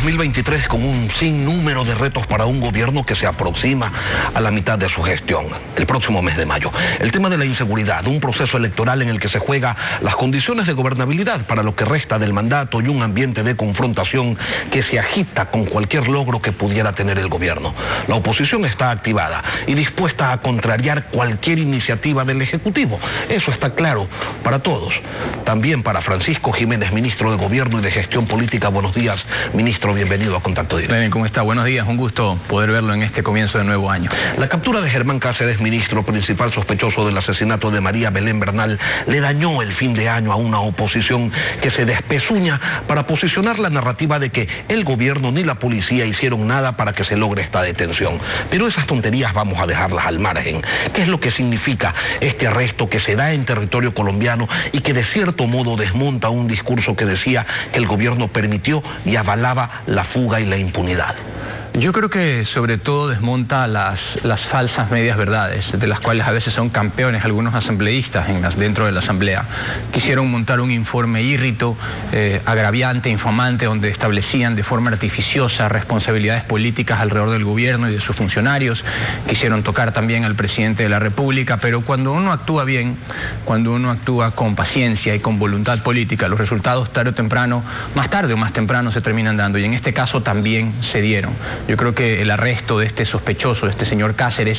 2023 con un sinnúmero de retos para un gobierno que se aproxima a la mitad de su gestión, el próximo mes de mayo. El tema de la inseguridad, un proceso electoral en el que se juega las condiciones de gobernabilidad para lo que resta del mandato y un ambiente de confrontación que se agita con cualquier logro que pudiera tener el gobierno. La oposición está activada y dispuesta a contrariar cualquier iniciativa del Ejecutivo. Eso está claro para todos. También para Francisco Jiménez, ministro de Gobierno y de Gestión Política. Buenos días, ministro, bienvenido a Contacto Directo. Bien, ¿cómo está? Buenos días, un gusto poder verlo en este comienzo de nuevo año. La captura de Germán Cáceres, ministro principal sospechoso del asesinato de María Belén Bernal, le dañó el fin de año a una oposición que se despezuña para posicionar la narrativa de que el gobierno ni la policía hicieron nada para que se logre esta detención. Pero esas tonterías vamos a dejarlas al margen. ¿Qué es lo que significa este arresto que se da en territorio colombiano y que de cierto modo desmonta un discurso que decía que el gobierno permitió y avalaba la fuga y la impunidad? Yo creo que sobre todo desmonta las falsas medias verdades, de las cuales a veces son campeones algunos asambleístas dentro de la asamblea. Quisieron montar un informe írrito, agraviante, infamante, donde establecían de forma artificiosa responsabilidades políticas alrededor del gobierno y de sus funcionarios. Quisieron tocar también al presidente de la República, pero cuando uno actúa bien, cuando uno actúa con paciencia y con voluntad política, los resultados tarde o temprano, más tarde o más temprano, se terminan dando, y en este caso también se dieron. Yo creo que el arresto de este sospechoso, de este señor Cáceres,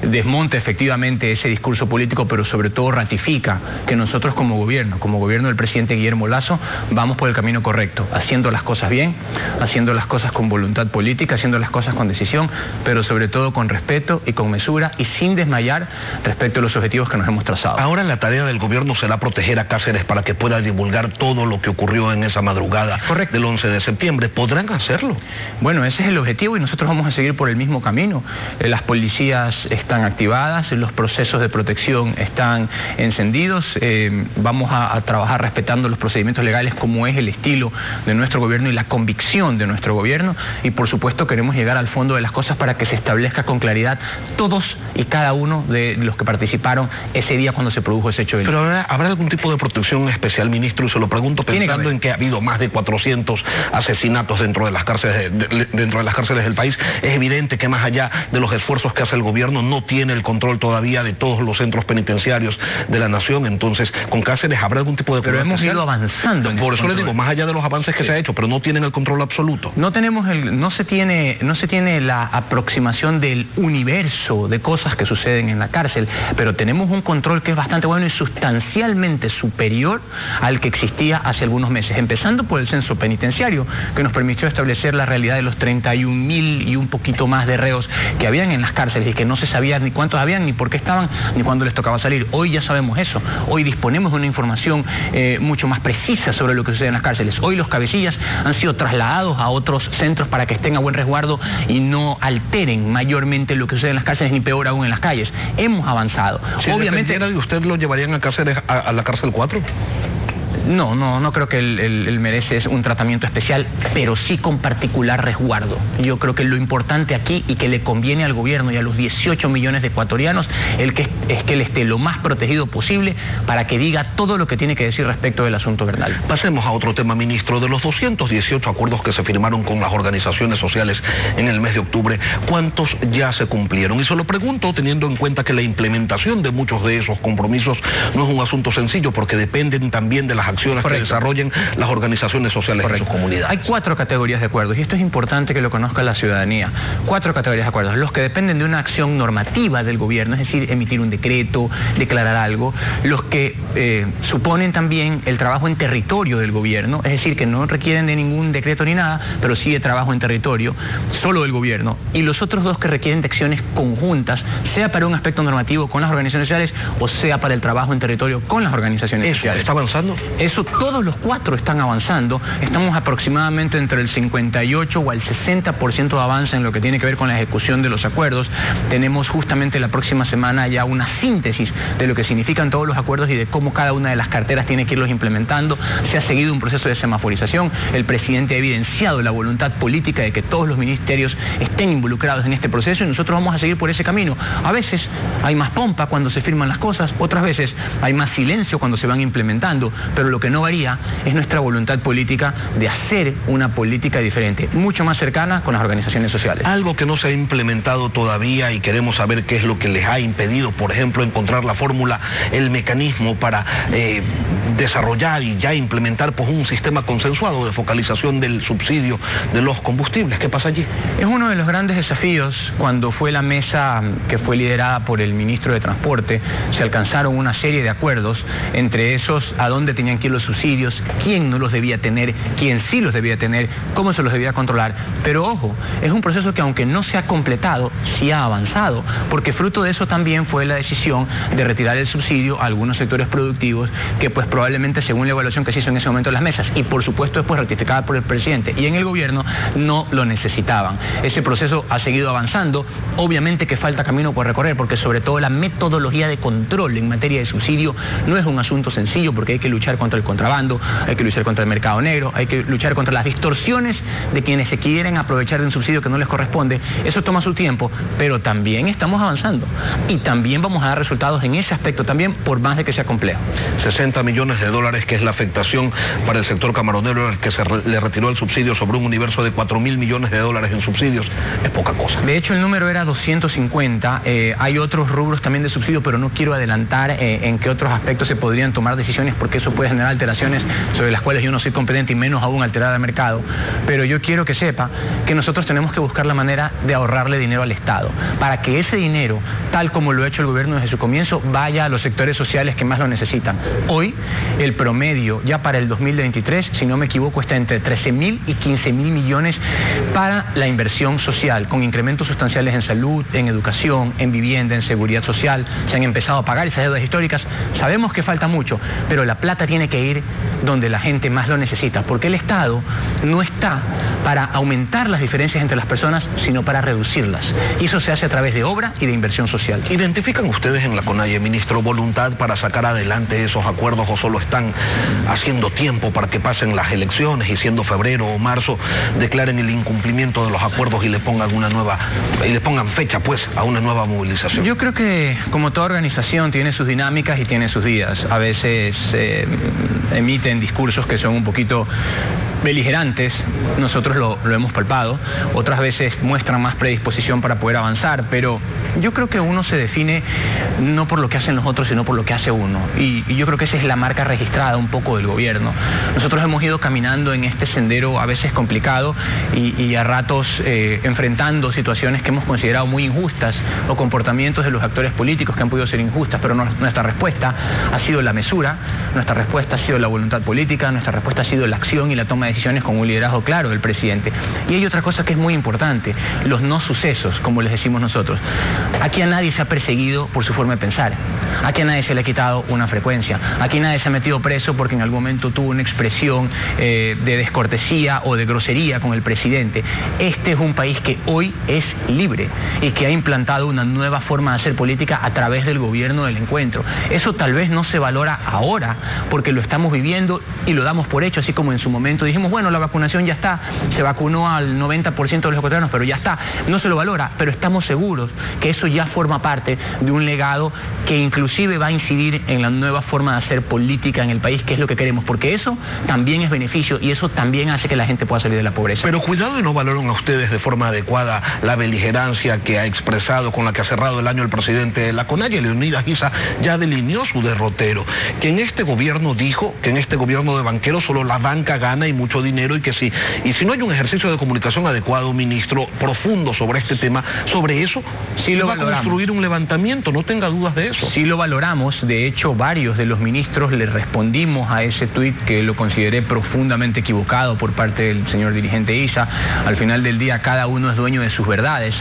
desmonta efectivamente ese discurso político, pero sobre todo ratifica que nosotros como gobierno del presidente Guillermo Lasso, vamos por el camino correcto, haciendo las cosas bien, haciendo las cosas con voluntad política, haciendo las cosas con decisión, pero sobre todo con respeto y con mesura y sin desmayar respecto a los objetivos que nos hemos trazado. Ahora la tarea del gobierno será proteger a Cáceres para que pueda divulgar todo lo que ocurrió en esa madrugada del 11 de septiembre. ¿Podrán hacerlo? Bueno, ese es el objetivo y nosotros vamos a seguir por el mismo camino. Las policías están activadas, los procesos de protección están encendidos, vamos a trabajar respetando los procedimientos legales como es el estilo de nuestro gobierno y la convicción de nuestro gobierno, y por supuesto queremos llegar al fondo de las cosas para que se establezca con claridad todos y cada uno de los que participaron ese día cuando se produjo ese hecho. Pero ¿habrá algún tipo de protección especial, ministro? Y se lo pregunto pensando en que ha habido más de 400 asesinatos dentro de las cárceles del país. Es evidente que más allá de los esfuerzos que hace el gobierno, no tiene el control todavía de todos los centros penitenciarios de la nación. Entonces, con Cáceres habrá algún tipo de... Pero hemos ido avanzando. Por eso le digo, más allá de los avances que se ha hecho, pero no tienen el control absoluto. No se tiene la aproximación del universo de cosas que suceden en la cárcel, pero tenemos un control que es bastante bueno y sustancialmente superior al que existía hace algunos meses, empezando por el censo penitenciario, que nos permitió establecer la realidad de los 31.000 y un poquito más de reos que habían en las cárceles y que no se sabía ni cuántos habían, ni por qué estaban, ni cuándo les tocaba salir. Hoy ya sabemos eso. Hoy disponemos de una información mucho más precisa sobre lo que sucede en las cárceles. Hoy los cabecillas han sido trasladados a otros centros para que estén a buen resguardo y no alteren mayormente lo que sucede en las cárceles, ni peor aún en las calles. Hemos avanzado. Si obviamente de usted, ¿lo llevarían a la cárcel 4? No creo que él merece un tratamiento especial, pero sí con particular resguardo. Yo creo que lo importante aquí y que le conviene al gobierno y a los 18 millones de ecuatorianos es que él esté lo más protegido posible para que diga todo lo que tiene que decir respecto del asunto Bernal. Pasemos a otro tema, ministro. De los 218 acuerdos que se firmaron con las organizaciones sociales en el mes de octubre, ¿cuántos ya se cumplieron? Y se lo pregunto teniendo en cuenta que la implementación de muchos de esos compromisos no es un asunto sencillo, porque dependen también de las acciones que desarrollen las organizaciones sociales en sus comunidades. Hay 4 categorías de acuerdos, y esto es importante que lo conozca la ciudadanía. 4 categorías de acuerdos: los que dependen de una acción normativa del gobierno, es decir, emitir un decreto, declarar algo; los que suponen también el trabajo en territorio del gobierno, es decir, que no requieren de ningún decreto ni nada, pero sí de trabajo en territorio, solo del gobierno; y los otros 2 que requieren de acciones conjuntas, sea para un aspecto normativo con las organizaciones sociales o sea para el trabajo en territorio con las organizaciones sociales. ¿Está avanzando? Eso, todos los 4 están avanzando. Estamos aproximadamente entre el 58 o el 60% de avance en lo que tiene que ver con la ejecución de los acuerdos. Tenemos justamente la próxima semana ya una síntesis de lo que significan todos los acuerdos y de cómo cada una de las carteras tiene que irlos implementando. Se ha seguido un proceso de semaforización. El presidente ha evidenciado la voluntad política de que todos los ministerios estén involucrados en este proceso, y nosotros vamos a seguir por ese camino. A veces hay más pompa cuando se firman las cosas, otras veces hay más silencio cuando se van implementando, pero lo que no varía es nuestra voluntad política de hacer una política diferente, mucho más cercana con las organizaciones sociales. Algo que no se ha implementado todavía y queremos saber qué es lo que les ha impedido, por ejemplo, encontrar la fórmula, el mecanismo para desarrollar y ya implementar pues un sistema consensuado de focalización del subsidio de los combustibles. ¿Qué pasa allí? Es uno de los grandes desafíos. Cuando fue la mesa que fue liderada por el ministro de Transporte, se alcanzaron una serie de acuerdos, entre esos a dónde tenían que ir los subsidios, quién no los debía tener, quién sí los debía tener, cómo se los debía controlar. Pero ojo, es un proceso que aunque no se ha completado, sí ha avanzado, porque fruto de eso también fue la decisión de retirar el subsidio a algunos sectores productivos que pues probablemente, según la evaluación que se hizo en ese momento en las mesas, y por supuesto después ratificada por el presidente y en el gobierno, no lo necesitaban. Ese proceso ha seguido avanzando, obviamente que falta camino por recorrer, porque sobre todo la metodología de control en materia de subsidio no es un asunto sencillo, porque hay que luchar contra el contrabando, hay que luchar contra el mercado negro, hay que luchar contra las distorsiones de quienes se quieren aprovechar de un subsidio que no les corresponde. Eso toma su tiempo, pero también estamos avanzando y también vamos a dar resultados en ese aspecto también, por más de que sea complejo. 60 millones de dólares, que es la afectación para el sector camaronero, al que se le retiró el subsidio sobre un universo de 4.000 millones de dólares en subsidios, es poca cosa. De hecho, el número era 250. Hay otros rubros también de subsidio, pero no quiero adelantar en qué otros aspectos se podrían tomar decisiones, porque eso puede generar alteraciones sobre las cuales yo no soy competente y menos aún alterar el mercado. Pero yo quiero que sepa que nosotros tenemos que buscar la manera de ahorrarle dinero al Estado, para que ese dinero, tal como lo ha hecho el gobierno desde su comienzo, vaya a los sectores sociales que más lo necesitan. Hoy, el promedio, ya para el 2023, si no me equivoco, está entre 13.000 y 15.000 millones para la inversión social, con incrementos sustanciales en salud, en educación, en vivienda, en seguridad social. Se han empezado a pagar esas deudas históricas. Sabemos que falta mucho, pero la plata tiene que ir donde la gente más lo necesita, porque el Estado no está para aumentar las diferencias entre las personas, sino para reducirlas. Y eso se hace a través de obra y de inversión social. ¿Identifican ustedes en la CONAIE, ministro, voluntad para sacar adelante esos acuerdos, o solo están haciendo tiempo para que pasen las elecciones y siendo febrero o marzo declaren el incumplimiento de los acuerdos y le pongan fecha pues a una nueva movilización? Yo creo que como toda organización tiene sus dinámicas y tiene sus días. A veces emiten discursos que son un poquito beligerantes, nosotros lo hemos palpado, otras veces muestran más predisposición para poder avanzar, pero yo creo que uno se define no por lo que hacen los otros, sino por lo que hace uno, y yo creo que esa es la marca registrada un poco del gobierno. Nosotros hemos ido caminando en este sendero a veces complicado y a ratos enfrentando situaciones que hemos considerado muy injustas, o comportamientos de los actores políticos que han podido ser injustas, pero nuestra respuesta ha sido la mesura, nuestra respuesta ha sido la voluntad política, nuestra respuesta ha sido la acción y la toma de decisiones con un liderazgo claro del presidente. Y hay otra cosa que es muy importante, los no sucesos, como les decimos nosotros. Aquí a nadie se ha perseguido por su forma de pensar, aquí a nadie se le ha quitado una frecuencia, aquí nadie se ha metido preso porque en algún momento tuvo una expresión de descortesía o de grosería con el presidente. Este es un país que hoy es libre y que ha implantado una nueva forma de hacer política a través del gobierno del encuentro. Eso tal vez no se valora ahora porque lo estamos viviendo y lo damos por hecho, así como en su momento dijimos, bueno, la vacunación ya está, se vacunó al 90% de los ecuatorianos, pero ya está, no se lo valora, pero estamos seguros que eso ya forma parte de un legado que inclusive va a incidir en la nueva forma de hacer política en el país, que es lo que queremos, porque eso también es beneficio y eso también hace que la gente pueda salir de la pobreza. Pero cuidado y no valoran a ustedes de forma adecuada la beligerancia que ha expresado, con la que ha cerrado el año el presidente de la CONAIE, Leonidas Giza, ya delineó su derrotero, que en este gobierno dijo que en este gobierno de banqueros solo la banca gana y mucho dinero, y que si no hay un ejercicio de comunicación adecuado, ministro, profundo sobre este tema, sobre eso sí lo va a construir un levantamiento, no tenga dudas de eso. Sí lo valoramos, de hecho varios de los ministros le respondimos a ese tuit que lo consideré profundamente equivocado por parte del señor dirigente Giza. Al final del día cada uno es dueño de sus verdades,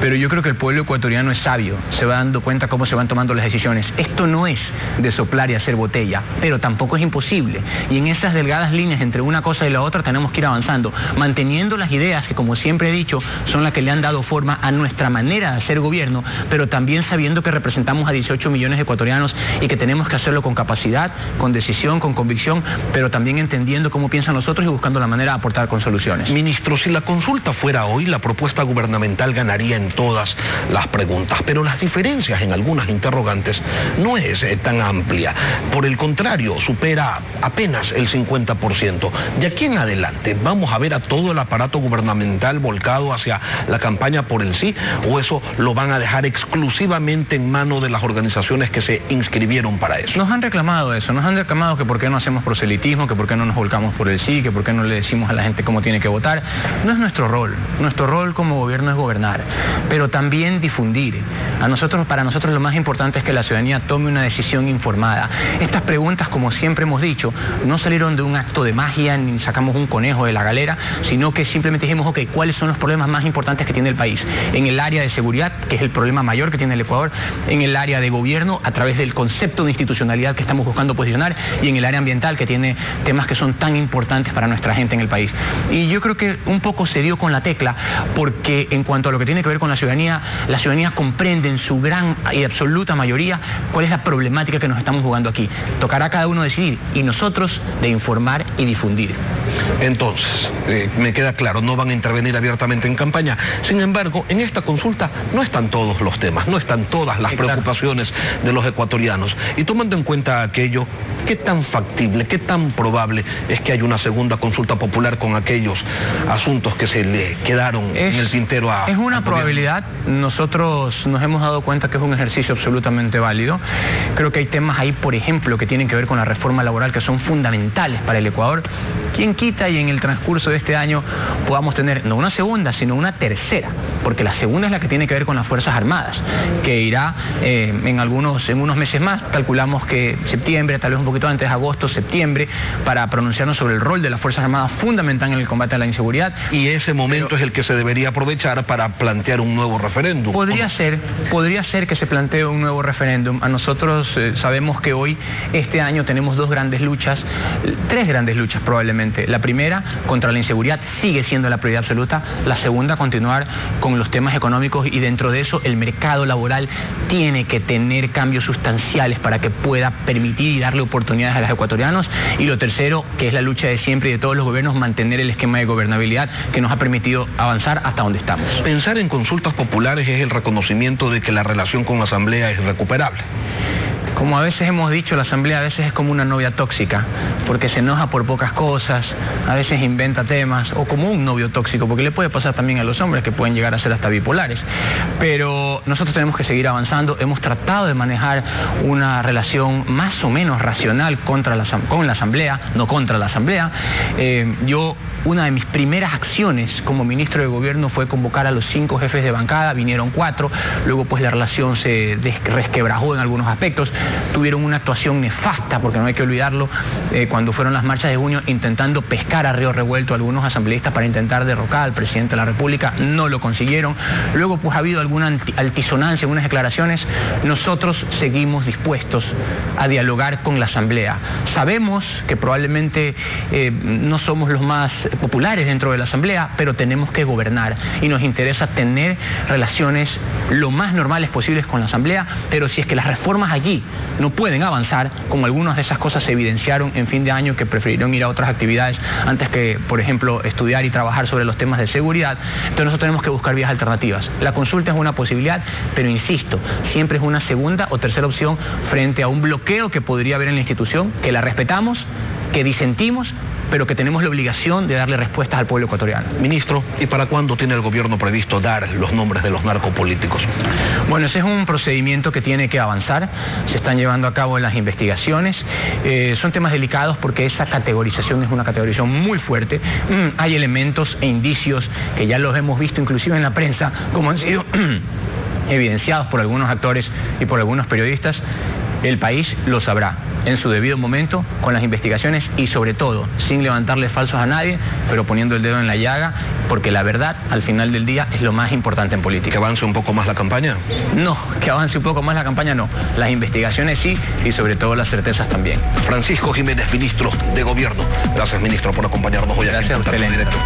pero yo creo que el pueblo ecuatoriano es sabio, se va dando cuenta cómo se van tomando las decisiones. Esto no es de soplar y hacer botella, pero tampoco es imposible, y en esas delgadas líneas entre una cosa y la otra tenemos que ir avanzando, manteniendo las ideas que, como siempre he dicho, son las que le han dado forma a nuestra manera de hacer gobierno, pero también sabiendo que representamos a 18 millones de ecuatorianos y que tenemos que hacerlo con capacidad, con decisión, con convicción, pero también entendiendo cómo piensan los otros y buscando la manera de aportar con soluciones. Ministro, si la consulta fuera hoy, la propuesta gubernamental ganaría en todas las preguntas, pero las diferencias en algunas interrogantes no es tan amplia. Por el contrario, su supera apenas el 50%. De aquí en adelante, ¿vamos a ver a todo el aparato gubernamental volcado hacia la campaña por el sí? ¿O eso lo van a dejar exclusivamente en manos de las organizaciones que se inscribieron para eso? Nos han reclamado eso, nos han reclamado que por qué no hacemos proselitismo, que por qué no nos volcamos por el sí, que por qué no le decimos a la gente cómo tiene que votar. No es nuestro rol. Nuestro rol como gobierno es gobernar, pero también difundir. Para nosotros lo más importante es que la ciudadanía tome una decisión informada. Estas preguntas, como siempre hemos dicho, no salieron de un acto de magia ni sacamos un conejo de la galera, sino que simplemente dijimos, ok, ¿cuáles son los problemas más importantes que tiene el país? En el área de seguridad, que es el problema mayor que tiene el Ecuador, en el área de gobierno, a través del concepto de institucionalidad que estamos buscando posicionar, y en el área ambiental, que tiene temas que son tan importantes para nuestra gente en el país. Y yo creo que un poco se dio con la tecla, porque en cuanto a lo que tiene que ver con la ciudadanía comprende en su gran y absoluta mayoría cuál es la problemática que nos estamos jugando aquí. Tocará a cada uno decidir, y nosotros de informar y difundir. Entonces, me queda claro, no van a intervenir abiertamente en campaña. Sin embargo, en esta consulta no están todos los temas, no están todas las preocupaciones de los ecuatorianos. Y tomando en cuenta aquello, ¿qué tan factible, qué tan probable es que haya una segunda consulta popular con aquellos asuntos que se le quedaron en el tintero a... Es una probabilidad. Nosotros nos hemos dado cuenta que es un ejercicio absolutamente válido. Creo que hay temas ahí, por ejemplo, que tienen que ver con la reforma laboral, que son fundamentales para el Ecuador. ¿Quién quita y en el transcurso de este año podamos tener no una segunda, sino una tercera? Porque la segunda es la que tiene que ver con las Fuerzas Armadas, que irá en unos meses más. Calculamos que septiembre, tal vez un poquito antes, agosto, septiembre, para pronunciarnos sobre el rol de las Fuerzas Armadas fundamental en el combate a la inseguridad. Y ese momento es el que se debería aprovechar para plantear un nuevo referéndum. Podría ser que se plantee un nuevo referéndum. A nosotros sabemos que hoy, este año, tenemos tres grandes luchas probablemente. La primera, contra la inseguridad, sigue siendo la prioridad absoluta. La segunda, continuar con los temas económicos, y dentro de eso el mercado laboral tiene que tener cambios sustanciales para que pueda permitir y darle oportunidades a los ecuatorianos. Y lo tercero, que es la lucha de siempre y de todos los gobiernos, mantener el esquema de gobernabilidad que nos ha permitido avanzar hasta donde estamos. Pensar en consultas populares es el reconocimiento de que la relación con la Asamblea es recuperable. Como a veces hemos dicho, la Asamblea a veces es como una novia tóxica, porque se enoja por pocas cosas, a veces inventa temas, o como un novio tóxico, porque le puede pasar también a los hombres, que pueden llegar a ser hasta bipolares. Pero nosotros tenemos que seguir avanzando. Hemos tratado de manejar una relación más o menos racional con la Asamblea, no contra la Asamblea. Una de mis primeras acciones como ministro de Gobierno fue convocar a los 5 jefes de bancada, vinieron 4, luego pues la relación se resquebrajó en algunos aspectos. Tuvieron una actuación nefasta, porque no hay que olvidarlo, cuando fueron las marchas de junio, intentando pescar a río revuelto a algunos asambleístas para intentar derrocar al presidente de la República. No lo consiguieron. Luego pues ha habido alguna altisonancia en unas declaraciones. Nosotros seguimos dispuestos a dialogar con la Asamblea. Sabemos que probablemente no somos los más populares dentro de la Asamblea, pero tenemos que gobernar y nos interesa tener relaciones lo más normales posibles con la Asamblea. Pero si es que las reformas allí no pueden avanzar, como algunas de esas cosas se evidenciaron en fin de año, que prefirieron ir a otras actividades antes que, por ejemplo, estudiar y trabajar sobre los temas de seguridad, entonces nosotros tenemos que buscar vías alternativas. La consulta es una posibilidad, pero insisto, siempre es una segunda o tercera opción frente a un bloqueo que podría haber en la institución, que la respetamos, que disentimos, pero que tenemos la obligación de darle respuestas al pueblo ecuatoriano. Ministro, ¿y para cuándo tiene el gobierno previsto dar los nombres de los narcopolíticos? Bueno, ese es un procedimiento que tiene que avanzar. Se están llevando a cabo las investigaciones. Son temas delicados porque esa categorización es una categorización muy fuerte. Hay elementos e indicios que ya los hemos visto inclusive en la prensa, como han sido evidenciados por algunos actores y por algunos periodistas. El país lo sabrá en su debido momento, con las investigaciones y sobre todo, sin levantarle falsos a nadie, pero poniendo el dedo en la llaga, porque la verdad, al final del día, es lo más importante en política. ¿Que avance un poco más la campaña? No, que avance un poco más la campaña no. Las investigaciones sí, y sobre todo las certezas también. Francisco Jiménez, ministro de Gobierno. Gracias, ministro, por acompañarnos hoy. Gracias a usted, Directo.